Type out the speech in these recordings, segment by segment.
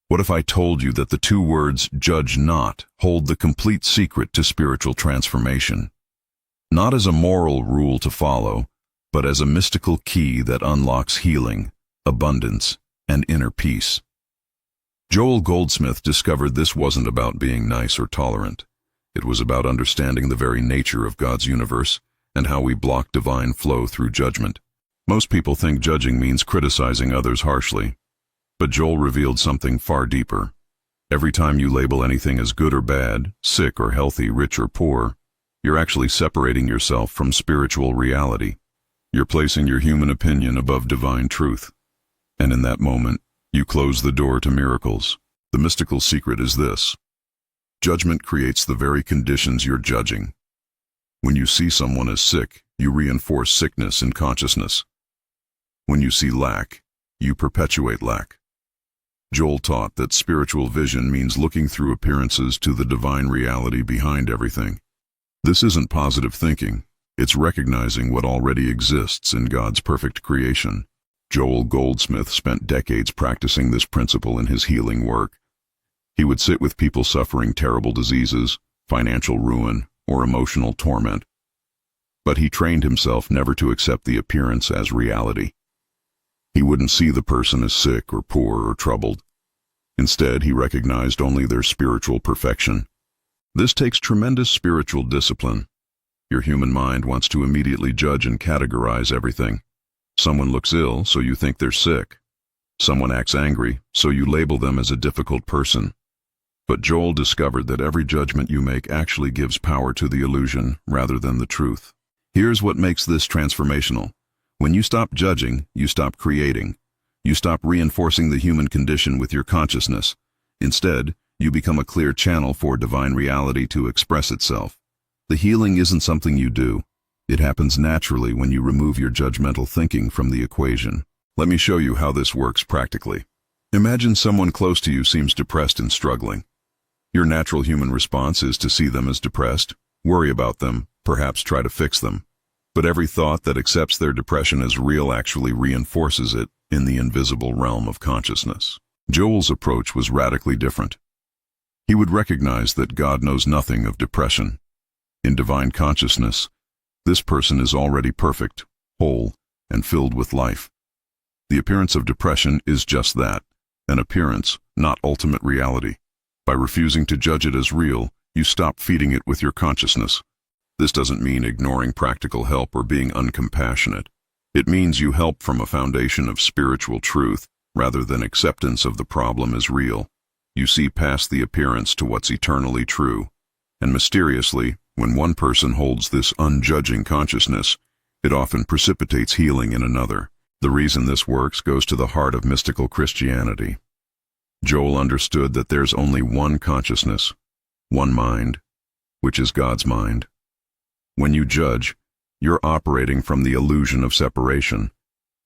What if I told you that the two words, judge not, hold the complete secret to spiritual transformation? Not as a moral rule to follow, but as a mystical key that unlocks healing, abundance, and inner peace. Joel Goldsmith discovered this wasn't about being nice or tolerant. It was about understanding the very nature of God's universe and how we block divine flow through judgment. Most people think judging means criticizing others harshly, but Joel revealed something far deeper. Every time you label anything as good or bad, sick or healthy, rich or poor, you're actually separating yourself from spiritual reality. You're placing your human opinion above divine truth. And in that moment, you close the door to miracles. The mystical secret is this: judgment creates the very conditions you're judging. When you see someone as sick, you reinforce sickness in consciousness. When you see lack, you perpetuate lack. Joel taught that spiritual vision means looking through appearances to the divine reality behind everything. This isn't positive thinking. It's recognizing what already exists in God's perfect creation. Joel Goldsmith spent decades practicing this principle in his healing work. He would sit with people suffering terrible diseases, financial ruin, or emotional torment. But he trained himself never to accept the appearance as reality. He wouldn't see the person as sick or poor or troubled. Instead, he recognized only their spiritual perfection. This takes tremendous spiritual discipline. Your human mind wants to immediately judge and categorize everything. Someone looks ill, so you think they're sick. Someone acts angry, so you label them as a difficult person. But Joel discovered that every judgment you make actually gives power to the illusion rather than the truth. Here's what makes this transformational. When you stop judging, you stop creating. You stop reinforcing the human condition with your consciousness. Instead, you become a clear channel for divine reality to express itself. The healing isn't something you do. It happens naturally when you remove your judgmental thinking from the equation. Let me show you how this works practically. Imagine someone close to you seems depressed and struggling. Your natural human response is to see them as depressed, worry about them, perhaps try to fix them. But every thought that accepts their depression as real actually reinforces it in the invisible realm of consciousness. Joel's approach was radically different. He would recognize that God knows nothing of depression. In divine consciousness, this person is already perfect, whole, and filled with life. The appearance of depression is just that, an appearance, not ultimate reality. By refusing to judge it as real, you stop feeding it with your consciousness. This doesn't mean ignoring practical help or being uncompassionate. It means you help from a foundation of spiritual truth rather than acceptance of the problem as real. You see past the appearance to what's eternally true. And mysteriously, when one person holds this unjudging consciousness, it often precipitates healing in another. The reason this works goes to the heart of mystical Christianity. Joel understood that there's only one consciousness, one mind, which is God's mind. When you judge, you're operating from the illusion of separation,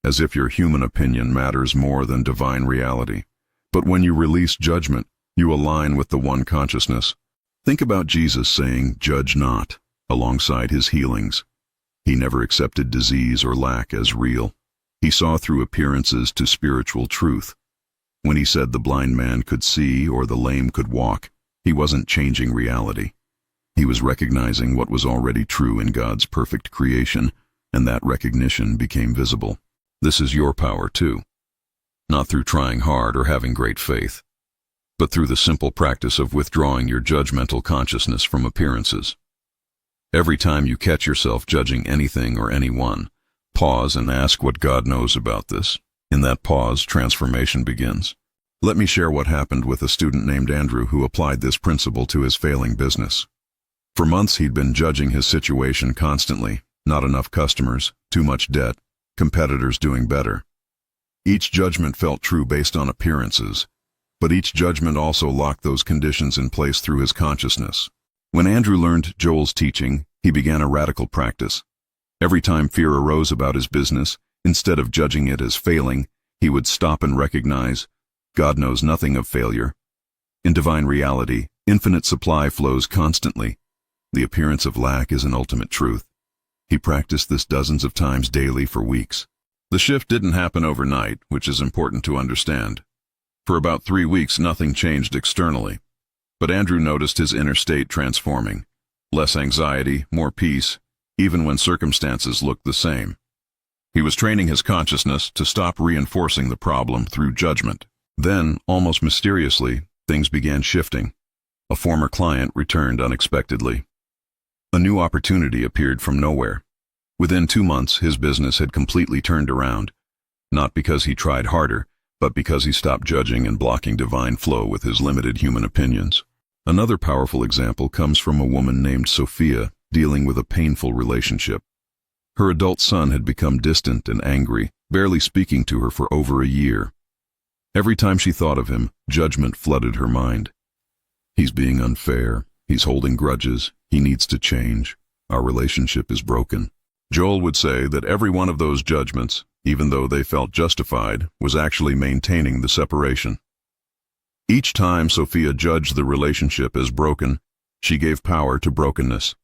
as if your human opinion matters more than divine reality. But when you release judgment, you align with the one consciousness. Think about Jesus saying, "Judge not," alongside his healings. He never accepted disease or lack as real. He saw through appearances to spiritual truth. When he said the blind man could see or the lame could walk, he wasn't changing reality. He was recognizing what was already true in God's perfect creation, and that recognition became visible. This is your power too. Not through trying hard or having great faith, but through the simple practice of withdrawing your judgmental consciousness from appearances. Every time you catch yourself judging anything or anyone, pause and ask what God knows about this. In that pause, transformation begins. Let me share what happened with a student named Andrew who applied this principle to his failing business. For months he'd been judging his situation constantly. Not enough customers, too much debt, competitors doing better. Each judgment felt true based on appearances, but each judgment also locked those conditions in place through his consciousness. When Andrew learned Joel's teaching, he began a radical practice. Every time fear arose about his business, instead of judging it as failing, he would stop and recognize, God knows nothing of failure. In divine reality, infinite supply flows constantly. The appearance of lack is an ultimate truth. He practiced this dozens of times daily for weeks. The shift didn't happen overnight, which is important to understand. For about 3 weeks, nothing changed externally. But Andrew noticed his inner state transforming. Less anxiety, more peace, even when circumstances looked the same. He was training his consciousness to stop reinforcing the problem through judgment. Then, almost mysteriously, things began shifting. A former client returned unexpectedly. A new opportunity appeared from nowhere. Within 2 months, his business had completely turned around, not because he tried harder, but because he stopped judging and blocking divine flow with his limited human opinions. Another powerful example comes from a woman named Sophia dealing with a painful relationship. Her adult son had become distant and angry, barely speaking to her for over a year. Every time she thought of him, judgment flooded her mind. He's being unfair, he's holding grudges, he needs to change, our relationship is broken. Joel would say that every one of those judgments, even though they felt justified, was actually maintaining the separation. Each time Sophia judged the relationship as broken, she gave power to brokenness.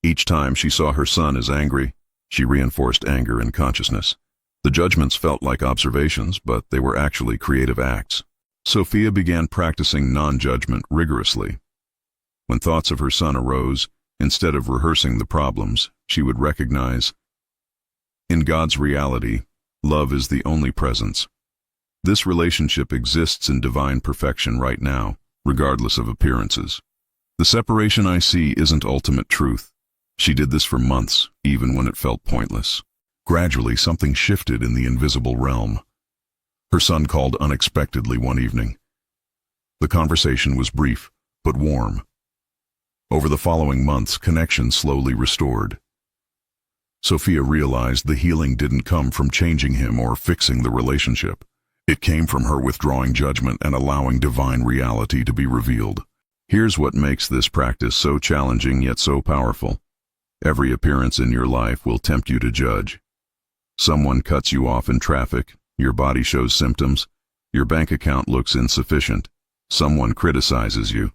Each time she saw her son as angry, she reinforced anger in consciousness. The judgments felt like observations, but they were actually creative acts. Sophia began practicing non-judgment rigorously. When thoughts of her son arose, instead of rehearsing the problems, she would recognize, in God's reality, love is the only presence. This relationship exists in divine perfection right now, regardless of appearances. The separation I see isn't ultimate truth. She did this for months, even when it felt pointless. Gradually, something shifted in the invisible realm. Her son called unexpectedly one evening. The conversation was brief, but warm. Over the following months, connection slowly restored. Sophia realized the healing didn't come from changing him or fixing the relationship. It came from her withdrawing judgment and allowing divine reality to be revealed. Here's what makes this practice so challenging yet so powerful. Every appearance in your life will tempt you to judge. Someone cuts you off in traffic, your body shows symptoms, your bank account looks insufficient, someone criticizes you.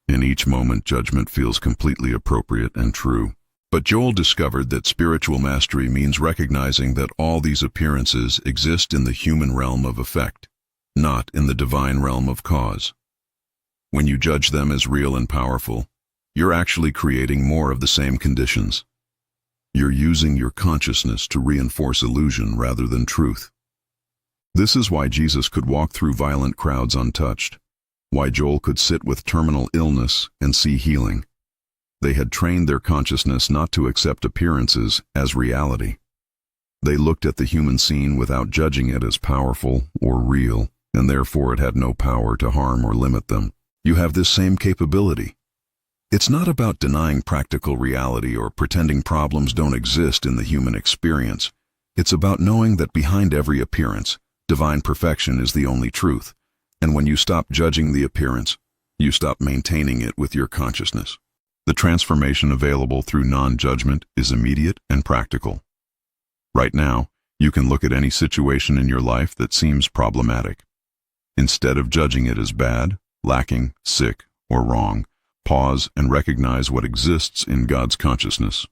In each moment, judgment feels completely appropriate and true. But Joel discovered that spiritual mastery means recognizing that all these appearances exist in the human realm of effect, not in the divine realm of cause. When you judge them as real and powerful, you're actually creating more of the same conditions. You're using your consciousness to reinforce illusion rather than truth. This is why Jesus could walk through violent crowds untouched, why Joel could sit with terminal illness and see healing. They had trained their consciousness not to accept appearances as reality. They looked at the human scene without judging it as powerful or real, and therefore it had no power to harm or limit them. You have this same capability. It's not about denying practical reality or pretending problems don't exist in the human experience. It's about knowing that behind every appearance, divine perfection is the only truth. And when you stop judging the appearance, you stop maintaining it with your consciousness. The transformation available through non-judgment is immediate and practical. Right now, you can look at any situation in your life that seems problematic. Instead of judging it as bad, lacking, sick, or wrong, pause and recognize what exists in God's consciousness.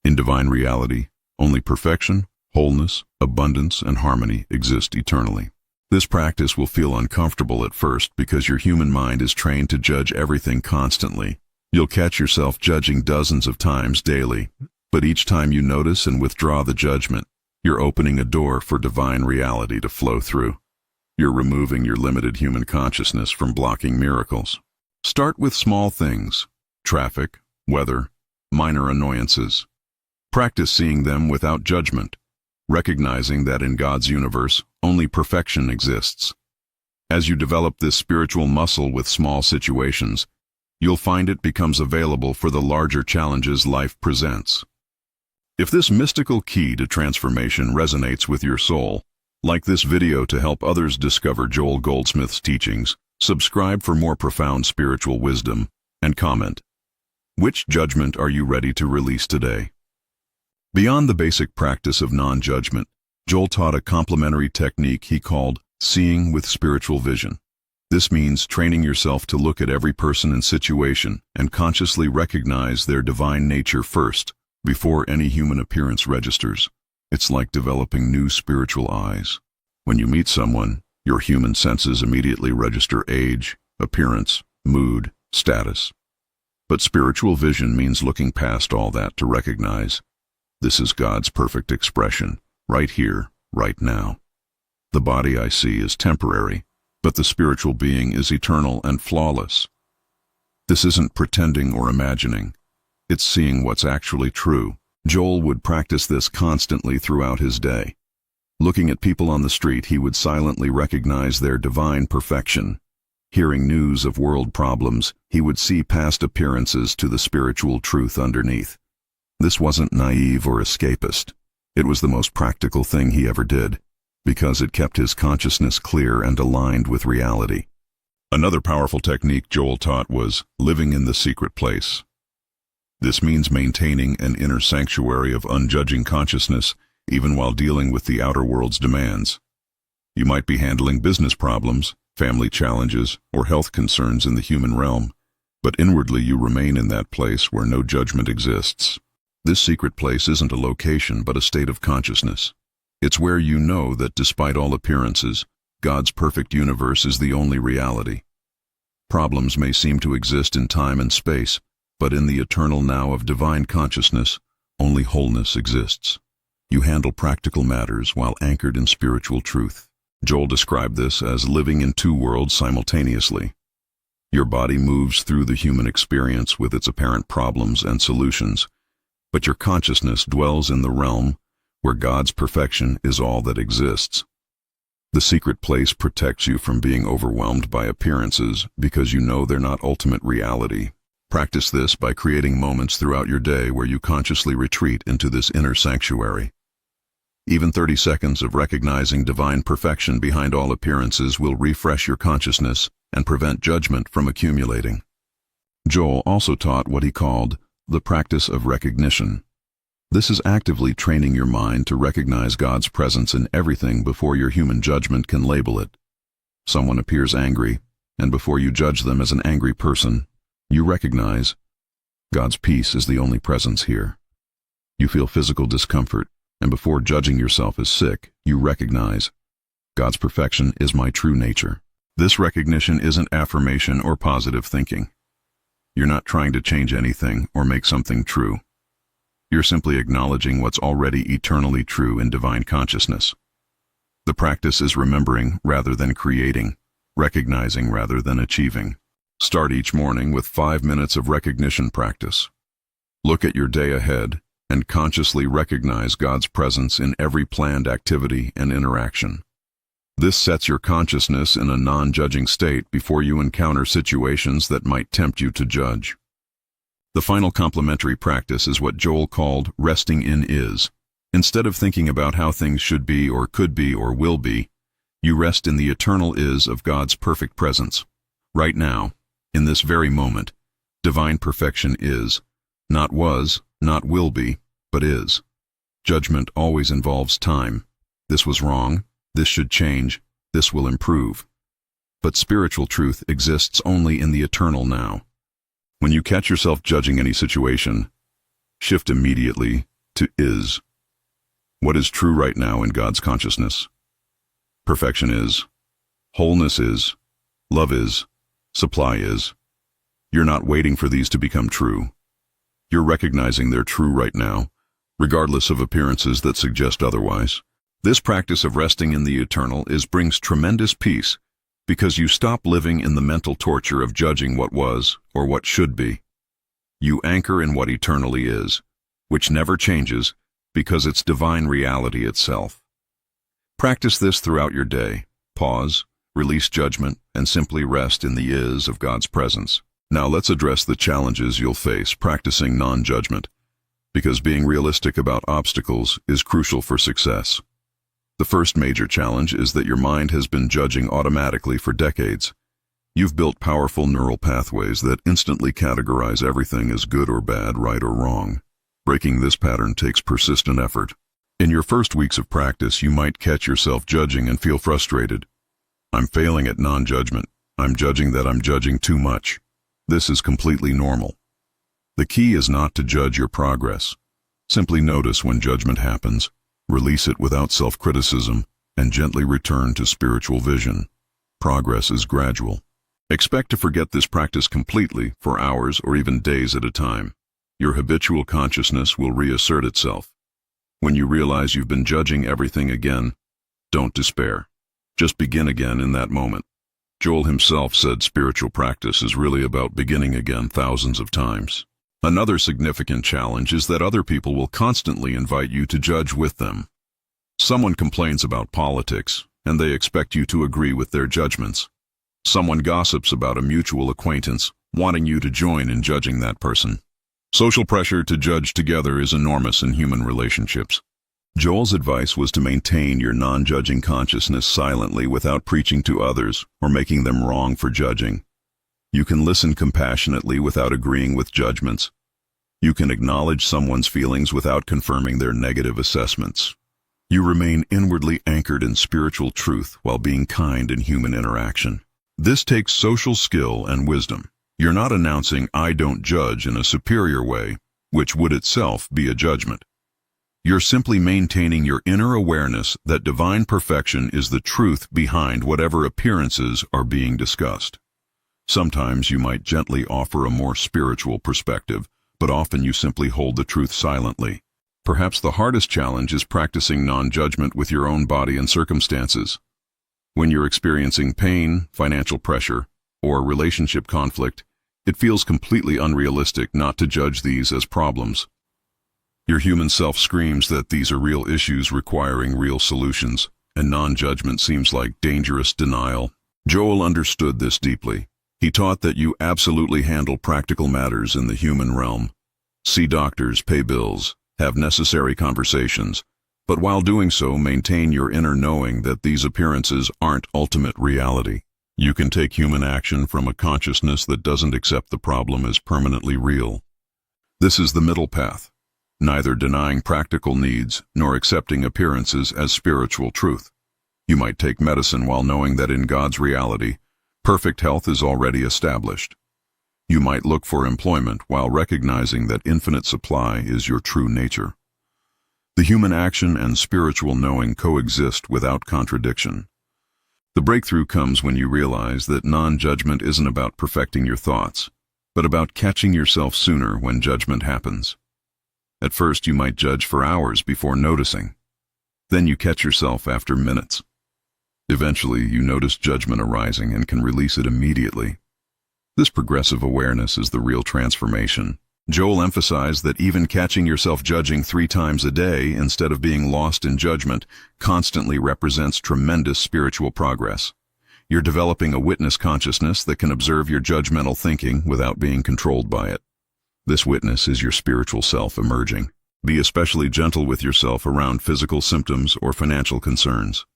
In divine reality, only perfection, wholeness, abundance, and harmony exist eternally. This practice will feel uncomfortable at first because your human mind is trained to judge everything constantly. You'll catch yourself judging dozens of times daily, but each time you notice and withdraw the judgment, you're opening a door for divine reality to flow through. You're removing your limited human consciousness from blocking miracles. Start with small things: traffic, weather, minor annoyances. Practice seeing them without judgment, recognizing that in God's universe, only perfection exists. As you develop this spiritual muscle with small situations, you'll find it becomes available for the larger challenges life presents. If this mystical key to transformation resonates with your soul, like this video to help others discover Joel Goldsmith's teachings, subscribe for more profound spiritual wisdom, and comment. Which judgment are you ready to release today? Beyond the basic practice of non-judgment, Joel taught a complementary technique he called seeing with spiritual vision. This means training yourself to look at every person and situation and consciously recognize their divine nature first, before any human appearance registers. It's like developing new spiritual eyes. When you meet someone, Your human senses immediately register age, appearance, mood, status. But spiritual vision means looking past all that to recognize this is God's perfect expression, right here, right now. The body I see is temporary, but the spiritual being is eternal and flawless. This isn't pretending or imagining. It's seeing what's actually true. Joel would practice this constantly throughout his day. Looking at people on the street, he would silently recognize their divine perfection. Hearing news of world problems, he would see past appearances to the spiritual truth underneath. This wasn't naive or escapist. It was the most practical thing he ever did, because it kept his consciousness clear and aligned with reality. Another powerful technique Joel taught was living in the secret place. This means maintaining an inner sanctuary of unjudging consciousness, even while dealing with the outer world's demands. You might be handling business problems, family challenges, or health concerns in the human realm, but inwardly you remain in that place where no judgment exists. This secret place isn't a location but a state of consciousness. It's where you know that despite all appearances, God's perfect universe is the only reality. Problems may seem to exist in time and space, but in the eternal now of divine consciousness, only wholeness exists. You handle practical matters while anchored in spiritual truth. Joel described this as living in two worlds simultaneously. Your body moves through the human experience with its apparent problems and solutions, but your consciousness dwells in the realm where God's perfection is all that exists. The secret place protects you from being overwhelmed by appearances because you know they're not ultimate reality. Practice this by creating moments throughout your day where you consciously retreat into this inner sanctuary. Even 30 seconds of recognizing divine perfection behind all appearances will refresh your consciousness and prevent judgment from accumulating. Joel also taught what he called the practice of recognition. This is actively training your mind to recognize God's presence in everything before your human judgment can label it. Someone appears angry, and before you judge them as an angry person, you recognize God's peace is the only presence here. You feel physical discomfort, and before judging yourself as sick, you recognize God's perfection is my true nature. This recognition isn't affirmation or positive thinking. You're not trying to change anything or make something true. You're simply acknowledging what's already eternally true in divine consciousness. The practice is remembering rather than creating, recognizing rather than achieving. Start each morning with 5 minutes of recognition practice. Look at your day ahead and consciously recognize God's presence in every planned activity and interaction. This sets your consciousness in a non-judging state before you encounter situations that might tempt you to judge. The final complementary practice is what Joel called resting in is. Instead of thinking about how things should be or could be or will be, you rest in the eternal is of God's perfect presence. Right now, in this very moment, divine perfection is, not was, not will be, but is. Judgment always involves time. This was wrong, this should change, this will improve. But spiritual truth exists only in the eternal now. When you catch yourself judging any situation, shift immediately to is. What is true right now in God's consciousness? Perfection is, wholeness is, love is, supply is. You're not waiting for these to become true. You're recognizing they're true right now, regardless of appearances that suggest otherwise. This practice of resting in the eternal brings tremendous peace because you stop living in the mental torture of judging what was or what should be. You anchor in what eternally is, which never changes because it's divine reality itself. Practice this throughout your day. Pause, release judgment, and simply rest in the is of God's presence. Now let's address the challenges you'll face practicing non-judgment, because being realistic about obstacles is crucial for success. The first major challenge is that your mind has been judging automatically for decades. You've built powerful neural pathways that instantly categorize everything as good or bad, right or wrong. Breaking this pattern takes persistent effort. In your first weeks of practice, you might catch yourself judging and feel frustrated. I'm failing at non-judgment. I'm judging that I'm judging too much. This is completely normal. The key is not to judge your progress. Simply notice when judgment happens, release it without self-criticism, and gently return to spiritual vision. Progress is gradual. Expect to forget this practice completely for hours or even days at a time. Your habitual consciousness will reassert itself. When you realize you've been judging everything again, don't despair. Just begin again in that moment. Joel himself said spiritual practice is really about beginning again thousands of times. Another significant challenge is that other people will constantly invite you to judge with them. Someone complains about politics, and they expect you to agree with their judgments. Someone gossips about a mutual acquaintance, wanting you to join in judging that person. Social pressure to judge together is enormous in human relationships. Joel's advice was to maintain your non-judging consciousness silently without preaching to others or making them wrong for judging. You can listen compassionately without agreeing with judgments. You can acknowledge someone's feelings without confirming their negative assessments. You remain inwardly anchored in spiritual truth while being kind in human interaction. This takes social skill and wisdom. You're not announcing "I don't judge" in a superior way, which would itself be a judgment. You're simply maintaining your inner awareness that divine perfection is the truth behind whatever appearances are being discussed. Sometimes you might gently offer a more spiritual perspective, but often you simply hold the truth silently. Perhaps the hardest challenge is practicing non-judgment with your own body and circumstances. When you're experiencing pain, financial pressure, or relationship conflict, it feels completely unrealistic not to judge these as problems. Your human self screams that these are real issues requiring real solutions, and non-judgment seems like dangerous denial. Joel understood this deeply. He taught that you absolutely handle practical matters in the human realm. See doctors, pay bills, have necessary conversations, but while doing so, maintain your inner knowing that these appearances aren't ultimate reality. You can take human action from a consciousness that doesn't accept the problem as permanently real. This is the middle path, neither denying practical needs nor accepting appearances as spiritual truth. You might take medicine while knowing that in God's reality, perfect health is already established. You might look for employment while recognizing that infinite supply is your true nature. The human action and spiritual knowing coexist without contradiction. The breakthrough comes when you realize that non-judgment isn't about perfecting your thoughts, but about catching yourself sooner when judgment happens. At first, you might judge for hours before noticing. Then you catch yourself after minutes. Eventually, you notice judgment arising and can release it immediately. This progressive awareness is the real transformation. Joel emphasized that even catching yourself judging 3 times a day instead of being lost in judgment constantly represents tremendous spiritual progress. You're developing a witness consciousness that can observe your judgmental thinking without being controlled by it. This witness is your spiritual self emerging. Be especially gentle with yourself around physical symptoms or financial concerns.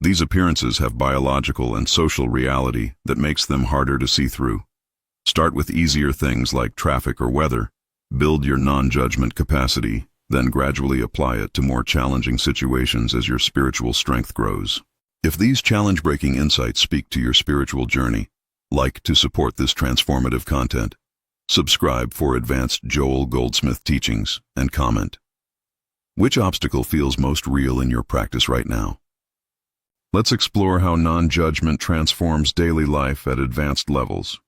These appearances have biological and social reality that makes them harder to see through. Start with easier things like traffic or weather. Build your non-judgment capacity, then gradually apply it to more challenging situations as your spiritual strength grows. If these challenge-breaking insights speak to your spiritual journey, like to support this transformative content, subscribe for advanced Joel Goldsmith teachings, and comment. Which obstacle feels most real in your practice right now? Let's explore how non-judgment transforms daily life at advanced levels.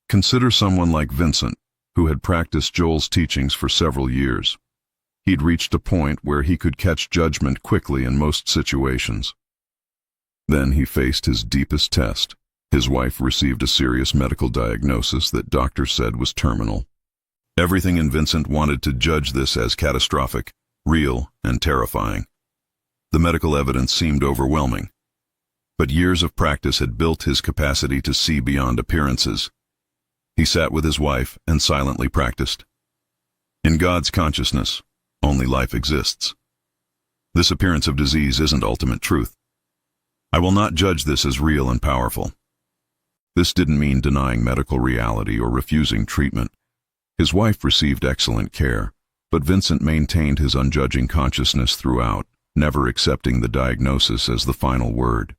Consider someone like Vincent, who had practiced Joel's teachings for several years. He'd reached a point where he could catch judgment quickly in most situations. Then he faced his deepest test. His wife received a serious medical diagnosis that doctors said was terminal. Everything in Vincent wanted to judge this as catastrophic, real, and terrifying. The medical evidence seemed overwhelming. But years of practice had built his capacity to see beyond appearances. He sat with his wife and silently practiced. In God's consciousness, only life exists. This appearance of disease isn't ultimate truth. I will not judge this as real and powerful. This didn't mean denying medical reality or refusing treatment. His wife received excellent care, but Vincent maintained his unjudging consciousness throughout, never accepting the diagnosis as the final word.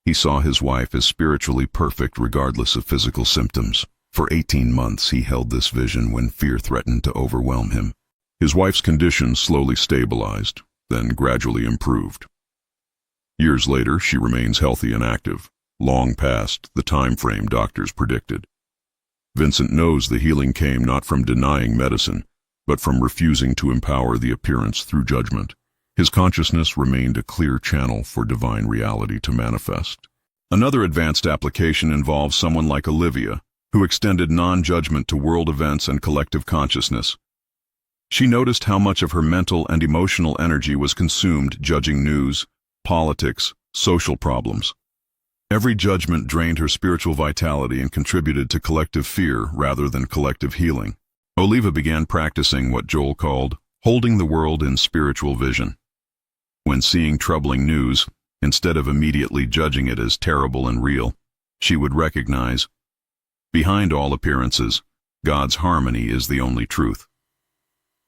He saw his wife as spiritually perfect regardless of physical symptoms. For 18 months he held this vision when fear threatened to overwhelm him. His wife's condition slowly stabilized, then gradually improved. Years later, she remains healthy and active, long past the time frame doctors predicted. Vincent knows the healing came not from denying medicine, but from refusing to empower the appearance through judgment. His consciousness remained a clear channel for divine reality to manifest. Another advanced application involves someone like Olivia, who extended non-judgment to world events and collective consciousness. She noticed how much of her mental and emotional energy was consumed judging news, politics, social problems. Every judgment drained her spiritual vitality and contributed to collective fear rather than collective healing. Olivia began practicing what Joel called holding the world in spiritual vision. When seeing troubling news, instead of immediately judging it as terrible and real, she would recognize, behind all appearances, God's harmony is the only truth.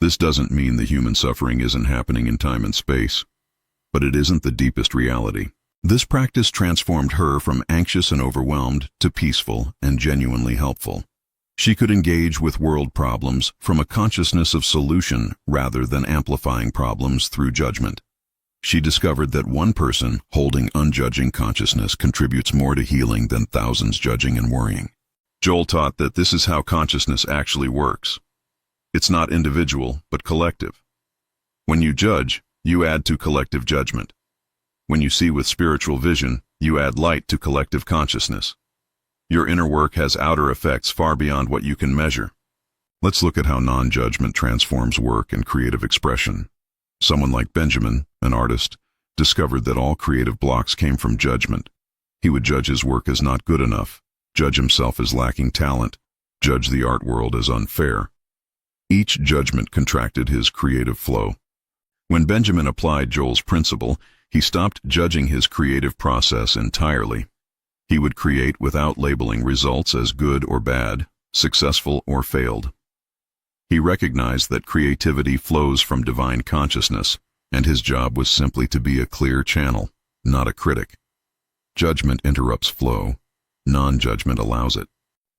This doesn't mean the human suffering isn't happening in time and space, but it isn't the deepest reality. This practice transformed her from anxious and overwhelmed to peaceful and genuinely helpful. She could engage with world problems from a consciousness of solution rather than amplifying problems through judgment. She discovered that one person holding unjudging consciousness contributes more to healing than thousands judging and worrying. Joel taught that this is how consciousness actually works. It's not individual, but collective. When you judge, you add to collective judgment. When you see with spiritual vision, you add light to collective consciousness. Your inner work has outer effects far beyond what you can measure. Let's look at how non-judgment transforms work and creative expression. Someone like Benjamin, an artist, discovered that all creative blocks came from judgment. He would judge his work as not good enough, judge himself as lacking talent, judge the art world as unfair. Each judgment contracted his creative flow. When Benjamin applied Joel's principle, he stopped judging his creative process entirely. He would create without labeling results as good or bad, successful or failed. He recognized that creativity flows from divine consciousness, and his job was simply to be a clear channel, not a critic. Judgment interrupts flow. Non-judgment allows it.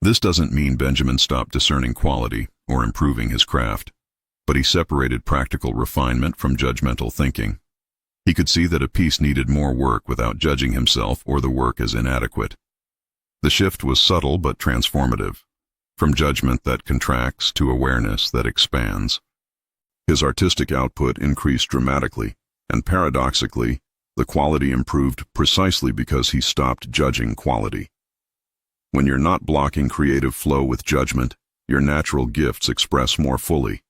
This doesn't mean Benjamin stopped discerning quality or improving his craft, but he separated practical refinement from judgmental thinking. He could see that a piece needed more work without judging himself or the work as inadequate. The shift was subtle but transformative, from judgment that contracts to awareness that expands. His artistic output increased dramatically, and paradoxically, the quality improved precisely because he stopped judging quality. When you're not blocking creative flow with judgment, your natural gifts express more fully.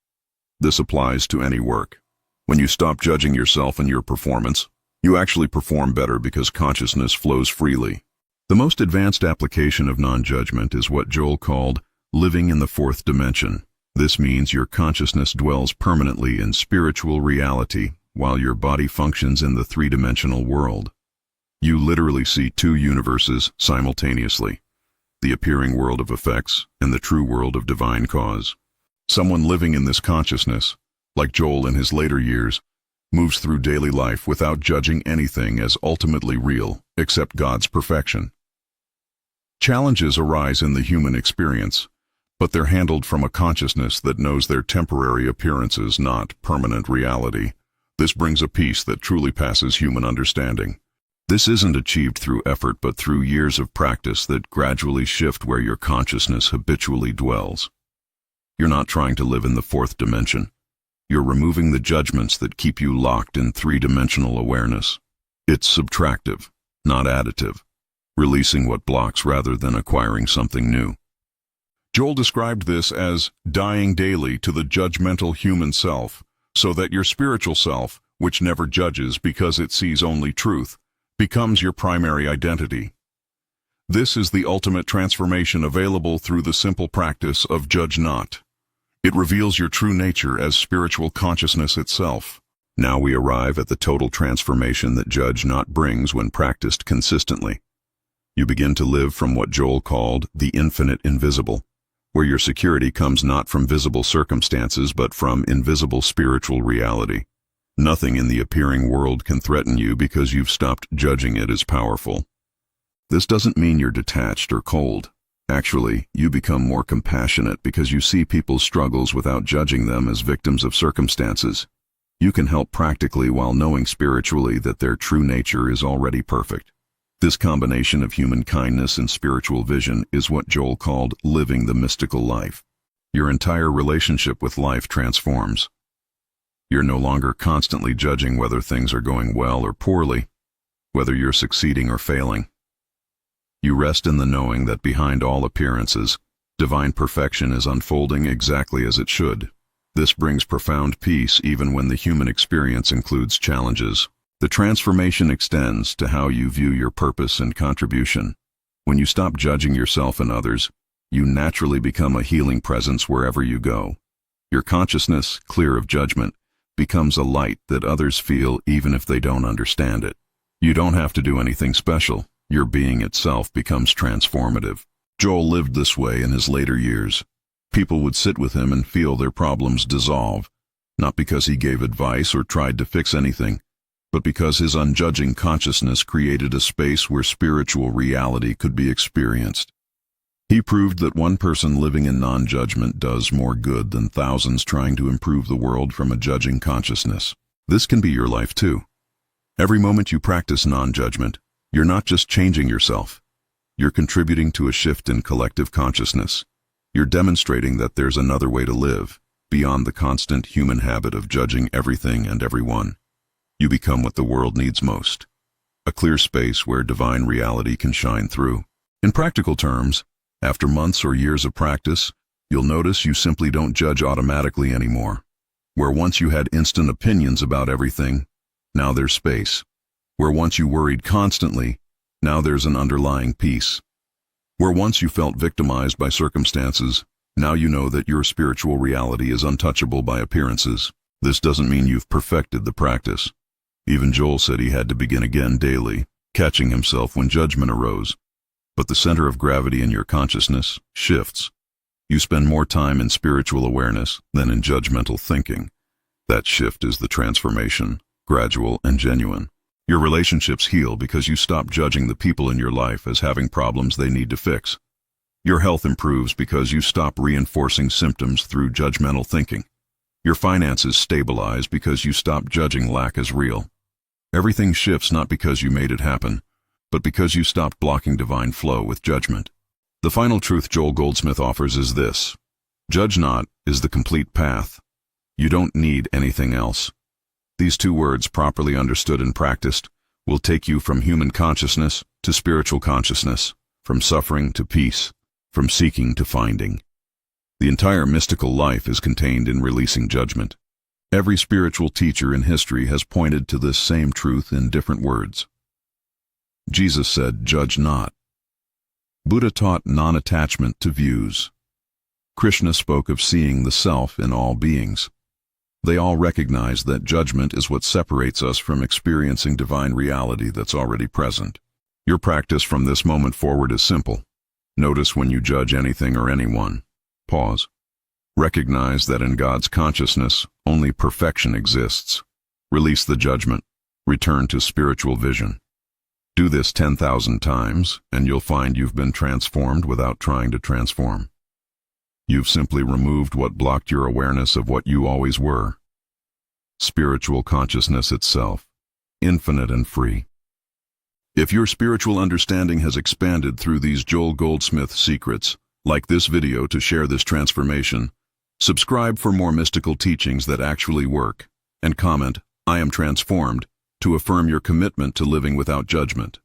This applies to any work. When you stop judging yourself and your performance, you actually perform better because consciousness flows freely. The most advanced application of non-judgment is what Joel called living in the fourth dimension. This means your consciousness dwells permanently in spiritual reality while your body functions in the three-dimensional world. You literally see two universes simultaneously, the appearing world of effects and the true world of divine cause. Someone living in this consciousness, like Joel in his later years, moves through daily life without judging anything as ultimately real except God's perfection. Challenges arise in the human experience, but they're handled from a consciousness that knows their temporary appearances, not permanent reality. This brings a peace that truly passes human understanding. This isn't achieved through effort, but through years of practice that gradually shift where your consciousness habitually dwells. You're not trying to live in the fourth dimension. You're removing the judgments that keep you locked in three-dimensional awareness. It's subtractive, not additive, releasing what blocks rather than acquiring something new. Joel described this as dying daily to the judgmental human self, so that your spiritual self, which never judges because it sees only truth, becomes your primary identity. This is the ultimate transformation available through the simple practice of judge not. It reveals your true nature as spiritual consciousness itself. Now we arrive at the total transformation that judge not brings when practiced consistently. You begin to live from what Joel called the infinite invisible, where your security comes not from visible circumstances but from invisible spiritual reality. Nothing in the appearing world can threaten you because you've stopped judging it as powerful. This doesn't mean you're detached or cold. Actually, you become more compassionate because you see people's struggles without judging them as victims of circumstances. You can help practically while knowing spiritually that their true nature is already perfect. This combination of human kindness and spiritual vision is what Joel called living the mystical life. Your entire relationship with life transforms. You're no longer constantly judging whether things are going well or poorly, whether you're succeeding or failing. You rest in the knowing that behind all appearances, divine perfection is unfolding exactly as it should. This brings profound peace even when the human experience includes challenges. The transformation extends to how you view your purpose and contribution. When you stop judging yourself and others, you naturally become a healing presence wherever you go. Your consciousness, clear of judgment, becomes a light that others feel even if they don't understand it. You don't have to do anything special. Your being itself becomes transformative. Joel lived this way in his later years. People would sit with him and feel their problems dissolve, not because he gave advice or tried to fix anything, but because his unjudging consciousness created a space where spiritual reality could be experienced. He proved that one person living in non-judgment does more good than thousands trying to improve the world from a judging consciousness. This can be your life too. Every moment you practice non-judgment, you're not just changing yourself. You're contributing to a shift in collective consciousness. You're demonstrating that there's another way to live, beyond the constant human habit of judging everything and everyone. You become what the world needs most, a clear space where divine reality can shine through. In practical terms, after months or years of practice, you'll notice you simply don't judge automatically anymore. Where once you had instant opinions about everything, now there's space. Where once you worried constantly, now there's an underlying peace. Where once you felt victimized by circumstances, now you know that your spiritual reality is untouchable by appearances. This doesn't mean you've perfected the practice. Even Joel said he had to begin again daily, catching himself when judgment arose. But the center of gravity in your consciousness shifts. You spend more time in spiritual awareness than in judgmental thinking. That shift is the transformation, gradual and genuine. Your relationships heal because you stop judging the people in your life as having problems they need to fix. Your health improves because you stop reinforcing symptoms through judgmental thinking. Your finances stabilize because you stop judging lack as real. Everything shifts not because you made it happen, but because you stopped blocking divine flow with judgment. The final truth Joel Goldsmith offers is this: judge not is the complete path. You don't need anything else. These two words, properly understood and practiced, will take you from human consciousness to spiritual consciousness, from suffering to peace, from seeking to finding. The entire mystical life is contained in releasing judgment. Every spiritual teacher in history has pointed to this same truth in different words. Jesus said, "Judge not." Buddha taught non-attachment to views. Krishna spoke of seeing the self in all beings. They all recognize that judgment is what separates us from experiencing divine reality that's already present. Your practice from this moment forward is simple. Notice when you judge anything or anyone. Pause. Recognize that in God's consciousness, only perfection exists. Release the judgment. Return to spiritual vision. Do this 10,000 times, and you'll find you've been transformed without trying to transform. You've simply removed what blocked your awareness of what you always were. Spiritual consciousness itself, infinite and free. If your spiritual understanding has expanded through these Joel Goldsmith secrets, like this video to share this transformation, subscribe for more mystical teachings that actually work, and comment, "I am transformed," to affirm your commitment to living without judgment.